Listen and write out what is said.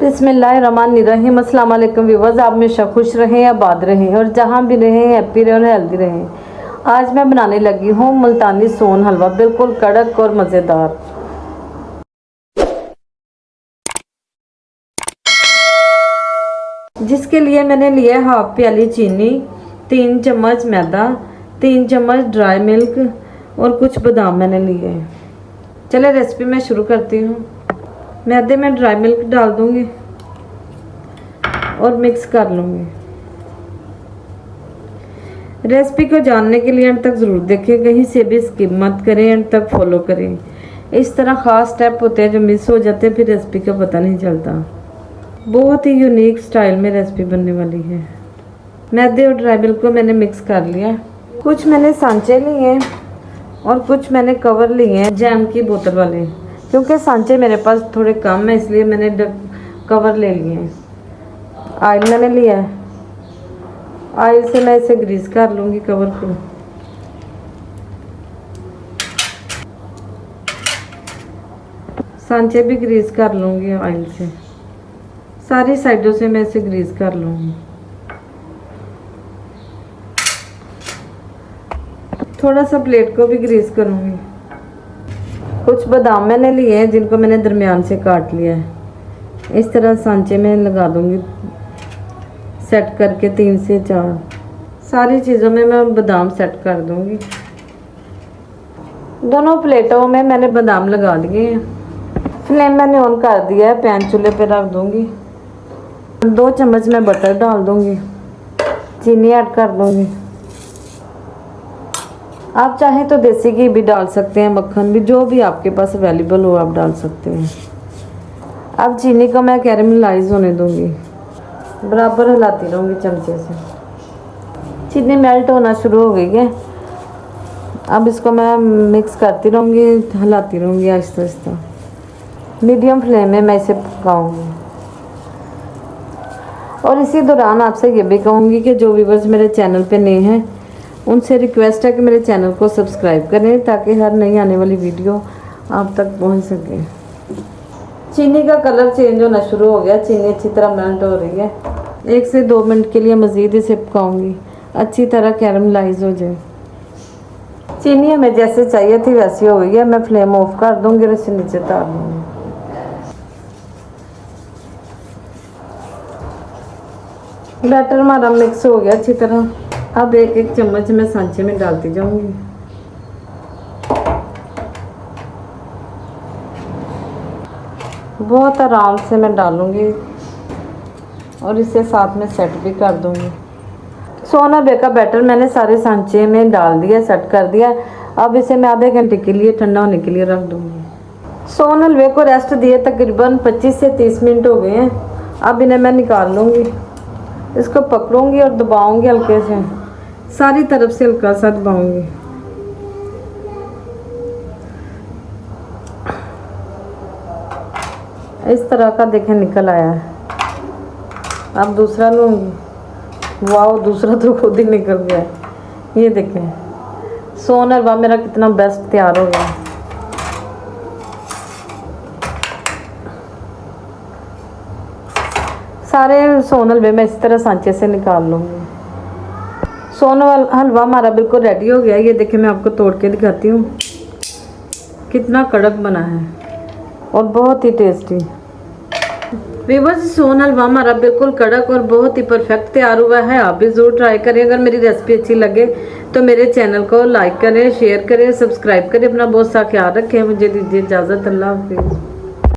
बिस्मिल्लाहिर्रहमानिर्रहीम। अस्सलाम वालेकुम व्यूअर्स, आप हमेशा खुश रहें, आबाद रहें और जहाँ भी रहें हैप्पी रहें और हेल्दी रहें। आज मैं बनाने लगी हूँ मुल्तानी सोन हलवा, बिल्कुल कड़क और मज़ेदार। जिसके लिए मैंने लिया हाफ प्याली चीनी, 3 चम्मच मैदा, 3 चम्मच ड्राई मिल्क और कुछ बादाम मैंने लिए हैं। चले रेसिपी मैं शुरू करती हूँ। मैदे में ड्राई मिल्क डाल दूँगी और मिक्स कर लूँगी। रेसिपी को जानने के लिए एंड तक ज़रूर देखें, कहीं से भी स्किप मत करें, एंड तक फॉलो करें। इस तरह ख़ास स्टेप होते हैं जो मिस हो जाते हैं, फिर रेसिपी का पता नहीं चलता। बहुत ही यूनिक स्टाइल में रेसिपी बनने वाली है। मैदे और ड्राई मिल्क को मैंने मिक्स कर लिया। कुछ मैंने सांचे लिए हैं और कुछ मैंने कवर लिए हैं जैम की बोतल वाले, क्योंकि सांचे मेरे पास थोड़े कम है इसलिए मैंने कवर ले लिए हैं। ऑयल मैंने लिया है, ऑयल से मैं इसे ग्रीस कर लूँगी कवर को। सांचे भी ग्रीस कर लूँगी ऑयल से, सारी साइडों से मैं इसे ग्रीस कर लूँगी। थोड़ा सा प्लेट को भी ग्रीस करूँगी। कुछ बादाम मैंने लिए हैं जिनको मैंने दरमियान से काट लिया है। इस तरह सांचे में लगा दूँगी सेट करके 3 से 4 सारी चीज़ों में मैं बादाम सेट कर दूँगी। दोनों प्लेटों में मैंने बादाम लगा दिए हैं। फ्लेम मैंने ऑन कर दिया है, पैन चूल्हे पे रख दूँगी। 2 चम्मच मैं बटर डाल दूँगी, चीनी ऐड कर दूँगी। आप चाहें तो देसी घी भी डाल सकते हैं, मक्खन भी, जो भी आपके पास अवेलेबल हो आप डाल सकते हैं। अब चीनी को मैं कैरेमलाइज होने दूँगी, बराबर हिलाती रहूँगी चमचे से। चीनी मेल्ट होना शुरू हो गई है। अब इसको मैं मिक्स करती रहूँगी, हिलाती रहूँगी आहिस्ता आहिस्ता। मीडियम फ्लेम में मैं इसे पकाऊँगी। और इसी दौरान आपसे ये भी कहूँगी कि जो व्यूअर्स मेरे चैनल पे नए हैं उनसे रिक्वेस्ट है कि मेरे चैनल को सब्सक्राइब करें ताकि हर नई आने वाली वीडियो आप तक पहुंच सके। चीनी का कलर चेंज होना शुरू हो गया, चीनी अच्छी तरह मेल्ट हो रही है। 1 से 2 मिनट के लिए मज़ीद इसे पकाऊंगी, अच्छी तरह कैरमलाइज हो जाए। चीनी हमें जैसे चाहिए थी वैसी हो गई है। मैं फ्लेम ऑफ कर दूँगी और इसे नीचे उतार दूँगी। बैटर हमारा मिक्स हो गया अच्छी तरह। अब 1-1 चम्मच मैं सांचे में डालती जाऊंगी। बहुत आराम से मैं डालूंगी और इसे साथ में सेट भी कर दूंगी। सोन हलवे का बैटर मैंने सारे सांचे में डाल दिया, सेट कर दिया। अब इसे मैं आधे घंटे के लिए ठंडा होने के लिए रख दूंगी। सोन हलवे को रेस्ट दिए तकरीबन 25 से 30 मिनट हो गए हैं। अब इन्हें मैं निकाल लूँगी। इसको पकड़ूंगी और दबाऊंगी हल्के से, सारी तरफ से हल्का सा दबाऊंगी। इस तरह का देखें निकल आया है। अब दूसरा लूँगी। वाह, दूसरा तो खुद ही निकल गया है। ये देखें सोन हलवा मेरा कितना बेस्ट तैयार हो गया। सारे सोन हलवे मैं इस तरह सांचे से निकाल लूँगी। सोन हलवा हमारा बिल्कुल रेडी हो गया। ये देखिए मैं आपको तोड़ के दिखाती हूँ, कितना कड़क बना है और बहुत ही टेस्टी। व्यूअर्स, सोन हलवा हमारा बिल्कुल कड़क और बहुत ही परफेक्ट तैयार हुआ है। आप भी ज़रूर ट्राई करें। अगर मेरी रेसिपी अच्छी लगे तो मेरे चैनल को लाइक करें, शेयर करें, सब्सक्राइब करें। अपना बहुत सा ख्याल रखें। मुझे दीजिए इजाज़त। अल्लाह हाफिज़।